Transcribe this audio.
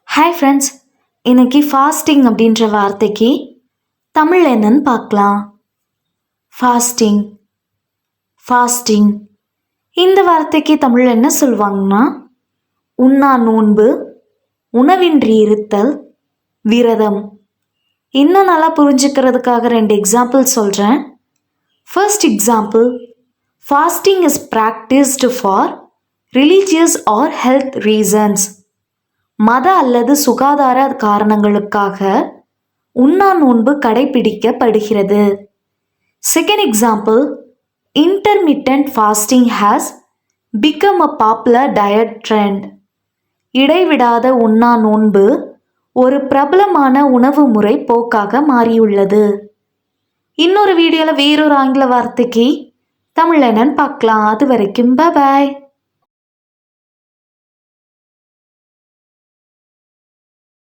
Hi friends, இன்னைக்கு fasting அப்படின்ற வார்த்தைக்கு தமிழ் என்னன்னு பார்க்கலாம். ஃபாஸ்டிங் ஃபாஸ்டிங் இந்த வார்த்தைக்கு தமிழ் என்ன சொல்லுவாங்கன்னா, உண்ணா நோன்பு, உணவின்றி இருத்தல், விரதம். இன்னும் நல்லா புரிஞ்சுக்கிறதுக்காக 2 எக்ஸாம்பிள் சொல்கிறேன். First example, fasting is practised for religious or health reasons. மத அல்லது சுகாதார காரணங்களுக்காக உண்ணா நோன்பு கடைபிடிக்கப்படுகிறது. Second example, intermittent fasting has become a popular diet trend. இடைவிடாத உண்ணா நோன்பு ஒரு பிரபலமான உணவு முறை போக்காக மாறியுள்ளது. இன்னொரு வீடியோவில் வேறொரு ஆங்கில வார்த்தைக்கு தமிழ் என்னன்னு பார்க்கலாம். அது வரைக்கும் பாய்.